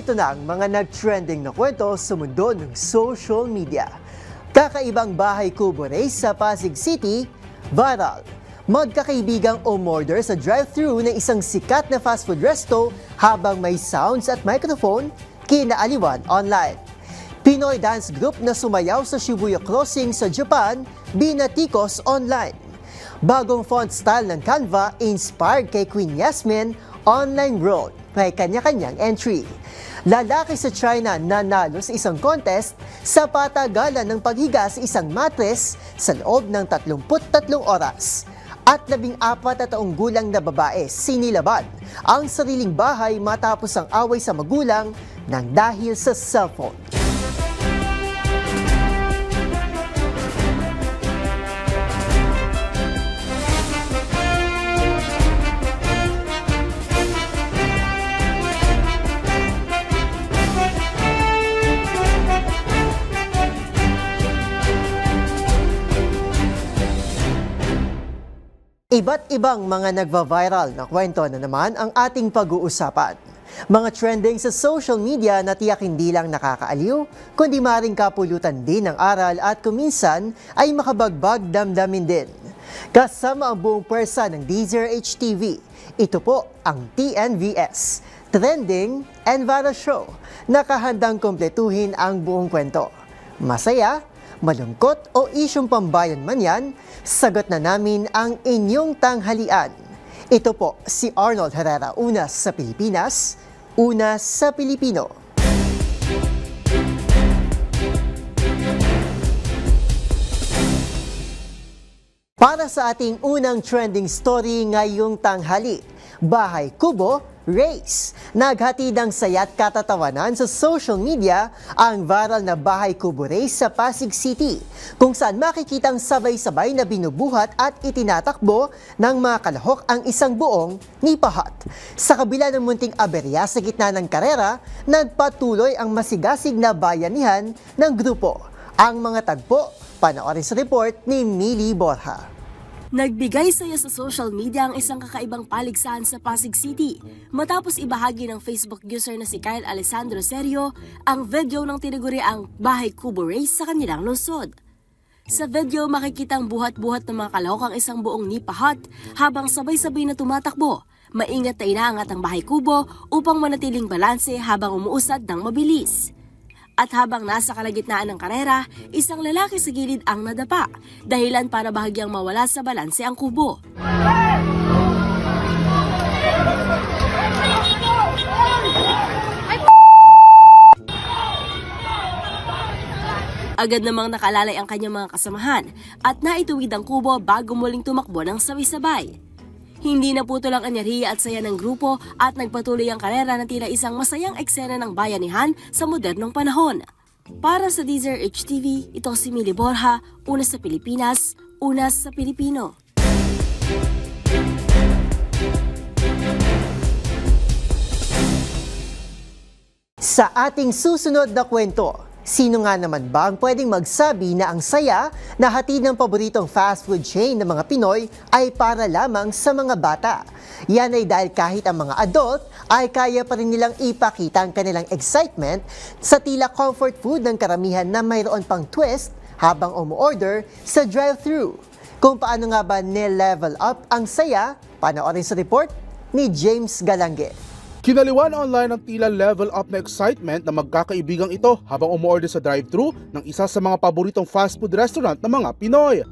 Narito na ang mga nag-trending na kwento sa mundo ng social media. Kakaibang bahay kubo race sa Pasig City, viral. Magkakaibigang umorder sa drive-thru ng isang sikat na fast food resto habang may sounds at microphone, kinaaliwan online. Pinoy dance group na sumayaw sa Shibuya Crossing sa Japan, binatikos online. Bagong font style ng Canva inspired kay Queen Yasmin, online world. May kanya-kanyang entry. Lalaki sa China nanalo sa isang contest sa patagalan ng paghiga sa isang mattress sa loob ng 33 oras. At 14 na taong gulang na babae sinilaban ang sariling bahay matapos ang away sa magulang nang dahil sa cellphone. Iba't ibang mga nagva-viral na kwento na naman ang ating pag-uusapan. Mga trending sa social media na tiyak hindi lang nakakaaliw, kundi maring kapulutan din ng aral at kuminsan ay makabagbag damdamin din. Kasama ang buong pwersa ng Deezer HTV, ito po ang TNVS, Trending and Viral Show, nakahandang kumpletuhin ang buong kwento. Masaya, malungkot o isyong pambayan man yan, sagot na namin ang inyong tanghalian. Ito po si Arnold Herrera, una sa Pilipinas, una sa Pilipino. Para sa ating unang trending story ngayong tanghali, Bahay Kubo Race. Naghatid ng saya at katatawanan sa social media ang viral na Bahay Kubo Race sa Pasig City, kung saan makikitang sabay-sabay na binubuhat at itinatakbo ng mga kalahok ang isang buong nipahat. Sa kabila ng munting aberya sa gitna ng karera, nagpatuloy ang masigasig na bayanihan ng grupo. Ang mga tagpo, panoorin sa report ni Millie Borja. Nagbigay saya sa social media ang isang kakaibang paligsahan sa Pasig City matapos ibahagi ng Facebook user na si Kyle Alessandro Serio ang video ng tinaguriang Bahay Kubo Race sa kanilang lungsod. Sa video makikitang buhat-buhat ng mga kalahok ang isang buong nipahat habang sabay-sabay na tumatakbo. Maingat na inaangat ang bahay kubo upang manatiling balanse habang umuusad ng mabilis. At habang nasa kalagitnaan ng karera, isang lalaki sa gilid ang nadapa, dahilan para bahagyang mawala sa balanse ang kubo. Agad namang nakalalay ang kanyang mga kasamahan at naituwid ang kubo bago muling tumakbo ng sabay-sabay. Hindi naputol ang enerhiya at saya ng grupo at nagpatuloy ang karera na tila isang masayang eksena ng bayanihan sa modernong panahon. Para sa Deezer HTV, ito si Millie Borja, una sa Pilipinas, una sa Pilipino. Sa ating susunod na kwento, sino nga naman ba ang pwedeng magsabi na ang saya na hatid ng paboritong fast food chain ng mga Pinoy ay para lamang sa mga bata? Yan ay dahil kahit ang mga adult ay kaya pa rin nilang ipakita ang kanilang excitement sa tila comfort food ng karamihan na mayroon pang twist habang umu-order sa drive-thru. Kung paano nga ba ni-level up ang saya, panoorin sa report ni James Galange. Kinaliwan online ang tila level up na excitement na magkakaibigang ito habang umuorder sa drive-thru ng isa sa mga paboritong fast food restaurant ng mga Pinoy.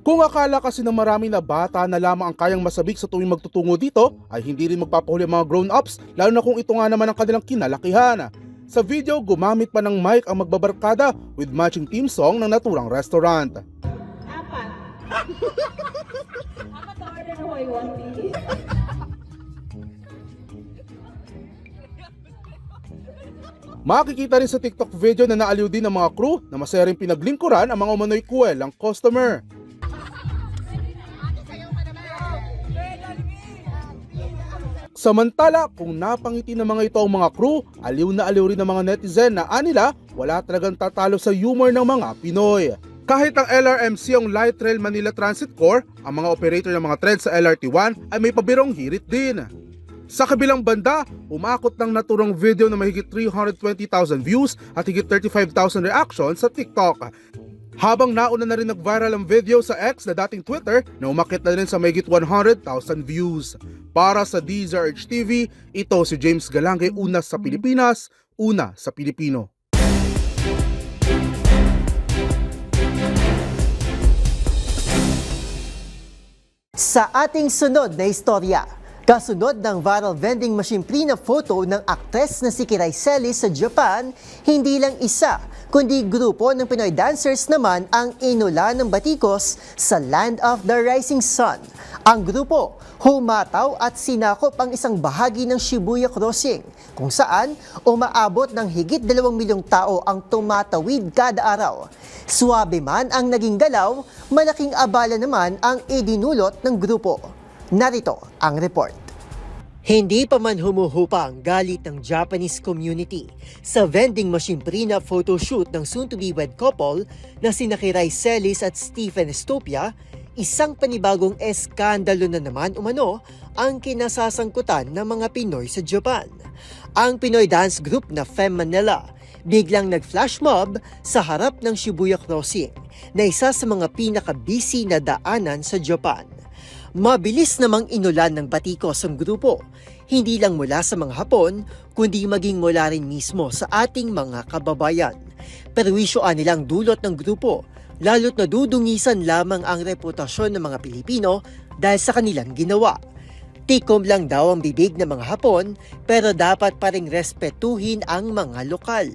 Kung akala kasi ng marami na bata na lamang ang kayang masabik sa tuwing magtutungo dito, ay hindi rin magpapahuli ang mga grown-ups, lalo na kung ito nga naman ang kanilang kinalakihan. Sa video, gumamit pa ng mic ang magbabarkada with matching theme song ng naturang restaurant. Apat. Apat na order na hoy, 1 piece. Makikita rin sa TikTok video na naaliw din ng mga crew na masaya rin pinaglingkuran ang mga umano'y kuwelang customer. Samantala, kung napangiti ng mga ito ang mga crew, aliw na aliw rin ng mga netizen na anila wala talagang tatalo sa humor ng mga Pinoy. Kahit ang LRMC ang Light Rail Manila Transit Corp, ang mga operator ng mga tren sa LRT1 ay may pabirong hirit din. Sa kabilang banda, umakot ng naturang video na mahigit 320,000 views at higit 35,000 reactions sa TikTok. Habang nauna na rin nag-viral ang video sa X na dating Twitter na umakit na rin sa mahigit 100,000 views. Para sa DZRH TV, ito si James Galange, una sa Pilipinas, una sa Pilipino. Sa ating sunod na istorya, kasunod ng viral vending machine print na photo ng aktres na si Kiray Celis sa Japan, hindi lang isa, kundi grupo ng Pinoy dancers naman ang inulan ng batikos sa Land of the Rising Sun. Ang grupo, humataw at sinakop ang isang bahagi ng Shibuya Crossing, kung saan umaabot ng higit 2 milyong tao ang tumatawid kada araw. Suwabe man ang naging galaw, malaking abala naman ang idinulot ng grupo. Narito ang report. Hindi pa man humuhupa ang galit ng Japanese community sa vending machine pre-na photoshoot ng soon-to-be wed couple na sina Kiray Celis at Stephen Estopia, isang panibagong eskandalo na naman umano ang kinasasangkutan ng mga Pinoy sa Japan. Ang Pinoy dance group na Fem Manila biglang nag-flash mob sa harap ng Shibuya Crossing na isa sa mga pinaka-busy na daanan sa Japan. Mabilis namang inulan ng batikos ang grupo, hindi lang mula sa mga Hapon, kundi maging mula rin mismo sa ating mga kababayan. Perwisyoan nilang dulot ng grupo, lalo't nadudungisan lamang ang reputasyon ng mga Pilipino dahil sa kanilang ginawa. Tikom lang daw ang bibig ng mga Hapon, pero dapat pa ring respetuhin ang mga lokal.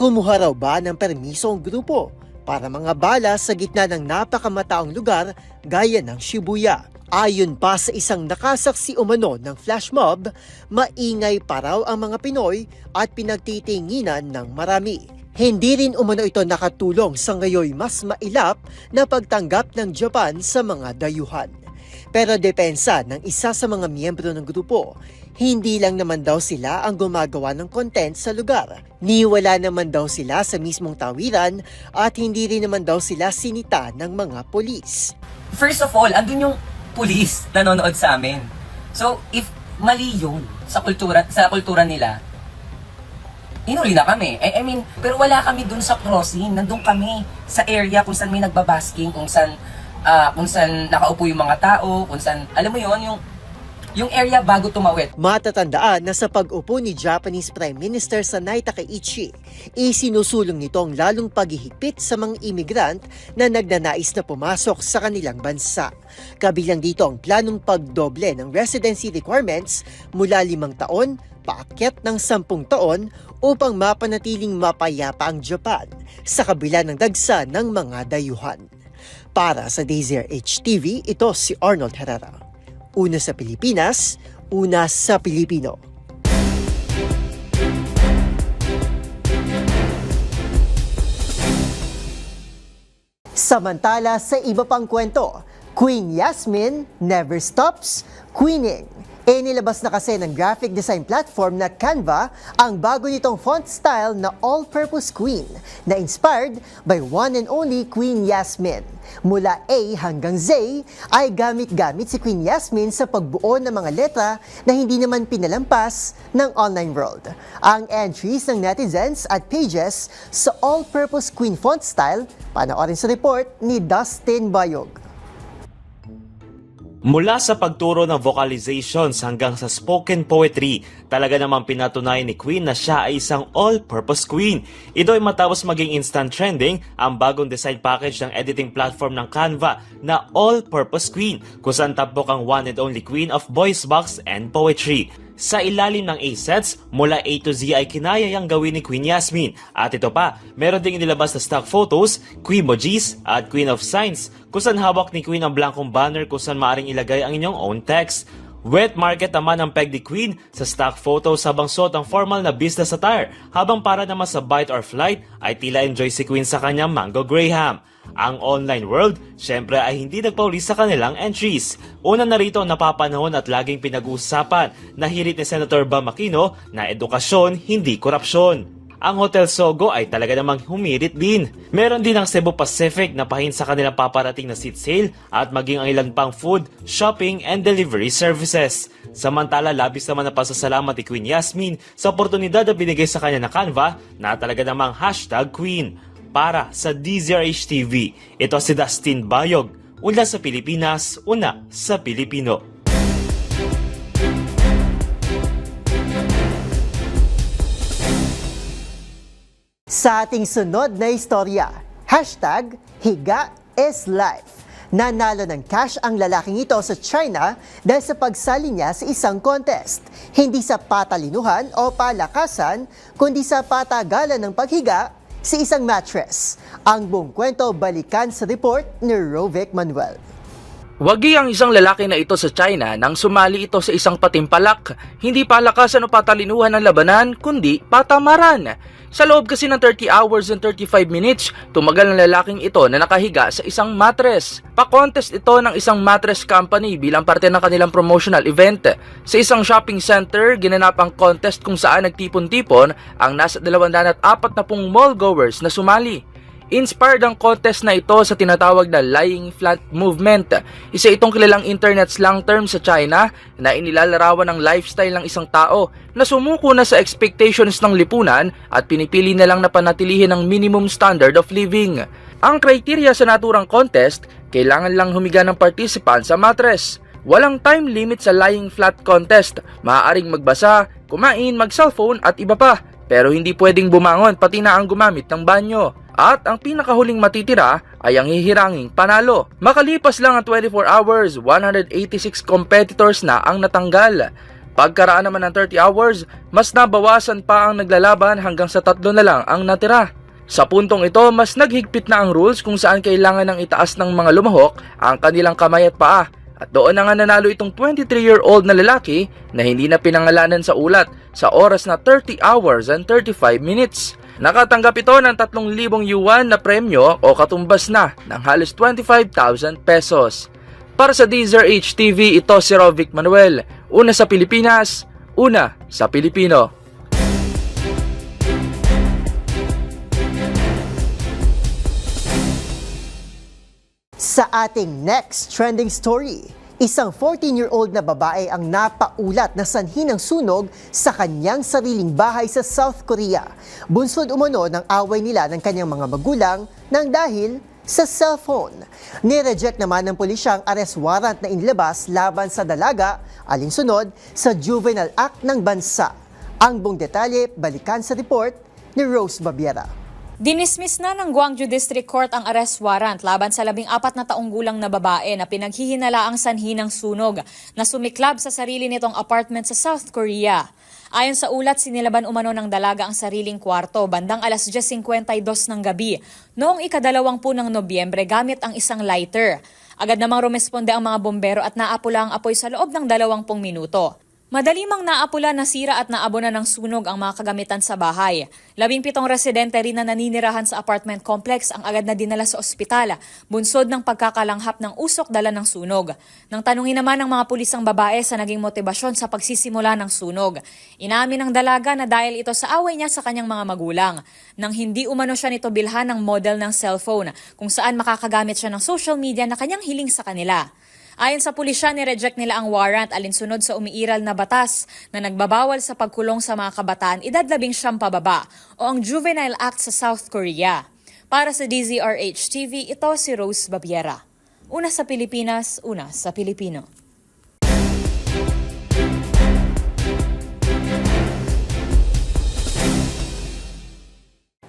Kumuha raw ba ng permiso ang grupo para mga bala sa gitna ng napakamataong lugar gaya ng Shibuya? Ayon pa sa isang nakasaksi umano ng flash mob, maingay pa raw ang mga Pinoy at pinagtitinginan ng marami. Hindi rin umano ito nakatulong sa ngayoy mas mailap na pagtanggap ng Japan sa mga dayuhan. Pero depensa ng isa sa mga miyembro ng grupo, hindi lang naman daw sila ang gumagawa ng content sa lugar. Niwala naman daw sila sa mismong tawiran at hindi rin naman daw sila sinita ng mga polis. First of all, andun yung pulis nanonood sa amin. So, if mali yun sa kultura nila, inuli na kami. I mean, pero wala kami dun sa crossing. Nandun kami sa area kung saan may nagbabasking, kung saan nakaupo yung mga tao, kung saan, alam mo yun, yung area bago tumawid. Matatandaan na sa pag-upo ni Japanese Prime Minister Sanai Takaichi, isinusulong nito ang lalong paghihigpit sa mga imigrant na nagnanais na pumasok sa kanilang bansa. Kabilang dito ang planong pagdoble ng residency requirements mula 5 taon paakyat ng 10 taon upang mapanatiling mapayapa ang Japan sa kabila ng dagsa ng mga dayuhan. Para sa DZRH TV, ito si Arnold Herrera. Una sa Pilipinas, una sa Pilipino. Samantala sa iba pang kwento, Queen Yasmin never stops queening. Inilabas na kasi ng graphic design platform na Canva ang bago nitong font style na all-purpose queen na inspired by one and only Queen Yasmin. Mula A hanggang Z ay gamit-gamit si Queen Yasmin sa pagbuo ng mga letra na hindi naman pinalampas ng online world. Ang entries ng netizens at pages sa all-purpose queen font style, panoorin sa report ni Dustin Bayog. Mula sa pagturo ng vocalizations hanggang sa spoken poetry, talaga namang pinatunayan ni Queen na siya ay isang all-purpose queen. Ito ay matapos maging instant trending ang bagong design package ng editing platform ng Canva na all-purpose queen, kung saan tampok ang one and only queen of voice box and poetry. Sa ilalim ng A-sets, mula A to Z ay kinayayang gawin ni Queen Yasmin. At ito pa, meron ding inilabas na stock photos, Queemojis at Queen of Signs, kung saan hawak ni Queen ang blankong banner kung saan maaring ilagay ang inyong own text. Wet market naman ang peg ni Queen sa stock photos habang suot ang formal na business attire, habang para naman sa bite or flight ay tila enjoy si Queen sa kanyang Mango Graham. Ang online world, syempre ay hindi nagpauli sa kanilang entries. Una na rito napapanahon at laging pinag-uusapan na hirit ni Senator Bam Aquino na edukasyon, hindi korupsyon. ang Hotel Sogo ay talaga namang humirit din. Meron din ang Cebu Pacific na pahin sa kanilang paparating na seat sale at maging ang ilan pang food, shopping and delivery services. Samantala, labis naman na pasasalamat ni Queen Yasmin sa oportunidad na binigay sa kanya na Canva na talaga namang #Queen. Para sa DZRH TV, ito si Dustin Bayog. Una sa Pilipinas, una sa Pilipino. Sa ating sunod na istorya, #HigaIsLife. Nanalo ng cash ang lalaking ito sa China dahil sa pagsali niya sa isang contest. Hindi sa patalinuhan o palakasan, kundi sa patagalan ng paghiga sa isang mattress. Ang buong kwento balikan sa report ni Rovic Manuel. Wagi ang isang lalaki na ito sa China nang sumali ito sa isang patimpalak. Hindi palakasan o patalinuhan ng labanan, kundi patamaran. Sa loob kasi ng 30 hours and 35 minutes, tumagal ng lalaking ito na nakahiga sa isang mattress. Pa-contest ito ng isang mattress company bilang parte ng kanilang promotional event. Sa isang shopping center, ginanap ang contest kung saan nagtipon-tipon ang nasa 240 mall goers na sumali. Inspired ang contest na ito sa tinatawag na lying flat movement. Isa itong kilalang internet slang term sa China na inilalarawan ng lifestyle ng isang tao na sumuko na sa expectations ng lipunan at pinipili na lang na panatilihin ang minimum standard of living. Ang kriteriya sa naturang contest, kailangan lang humiga ng participant sa mattress. Walang time limit sa lying flat contest. Maaaring magbasa, kumain, mag-cellphone at iba pa. Pero hindi pwedeng bumangon pati na ang gumamit ng banyo. At ang pinakahuling matitira ay ang hihiranging panalo. Makalipas lang ang 24 hours, 186 competitors na ang natanggal. Pagkaraan naman ng 30 hours, mas nabawasan pa ang naglalaban hanggang sa 3 na lang ang natira. Sa puntong ito, mas naghigpit na ang rules kung saan kailangan ng itaas ng mga lumahok ang kanilang kamay at paa. At doon na nga nanalo itong 23-year-old na lalaki na hindi na pinangalanan sa ulat sa oras na 30 hours and 35 minutes. Nakatanggap ito ng 3,000 yuan na premyo o katumbas na ng halos 25,000 pesos. Para sa DZRH TV, ito si Rovic Manuel. Una sa Pilipinas, una sa Pilipino. Sa ating next trending story, isang 14-year-old na babae ang napaulat na sanhi ng sunog sa kanyang sariling bahay sa South Korea. Bunsod umano ng away nila ng kanyang mga magulang nang dahil sa cellphone. Nireject naman ng pulisya ang arrest warrant na inilabas laban sa dalaga, alinsunod sa Juvenile Act ng bansa. Ang buong detalye, balikan sa report ni Rose Babiera. Dinismiss na ng Gwangju District Court ang arrest warrant laban sa 14 na taong gulang na babae na pinaghihinalaang sanhi ng sunog na sumiklab sa sarili nitong apartment sa South Korea. Ayon sa ulat, sinilaban umano ng dalaga ang sariling kwarto bandang alas 10:52 ng gabi noong ika-20 ng Nobyembre gamit ang isang lighter. Agad namang rumesponde ang mga bombero at naapula ang apoy sa loob ng 20 minuto. Madali mang naapula, nasira at naabona ng sunog ang mga kagamitan sa bahay. 17 residente rin na naninirahan sa apartment complex ang agad na dinala sa ospital, bunsod ng pagkakalanghap ng usok dala ng sunog. Nang tanungin naman ng mga pulis ang babae sa naging motibasyon sa pagsisimula ng sunog, inamin ng dalaga na dahil ito sa away niya sa kanyang mga magulang. Nang hindi umano siya nito bilhan ng model ng cellphone kung saan makakagamit siya ng social media na kanyang hiling sa kanila. Ayon sa pulisya, nireject nila ang warrant alinsunod sa umiiral na batas na nagbabawal sa pagkulong sa mga kabataan edad 19 pababa o ang Juvenile Act sa South Korea. Para sa DZRH TV, ito si Rose Babiera. Una sa Pilipinas, una sa Pilipino.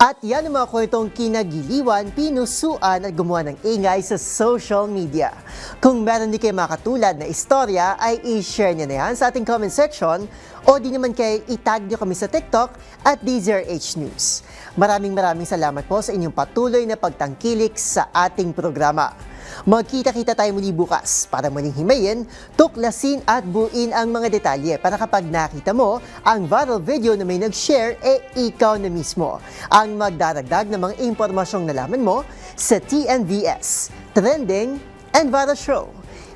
At yan ang mga kwentong kinagiliwan, pinusuan at gumawa ng ingay sa social media. Kung meron di kayo makatulad na istorya, ay i-share nyo na yan sa ating comment section o di naman kayo itag nyo kami sa TikTok at DZRH News. Maraming salamat po sa inyong patuloy na pagtangkilik sa ating programa. Magkita-kita tayo muli bukas para muling himayin, tuklasin at buuin ang mga detalye para kapag nakita mo ang viral video na may nag-share, ikaw na mismo ang magdaragdag ng mga impormasyong nalaman mo sa TNVS, Trending and Viral Show.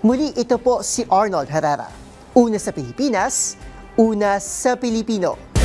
Muli ito po si Arnold Herrera. Una sa Pilipinas, una sa Pilipino.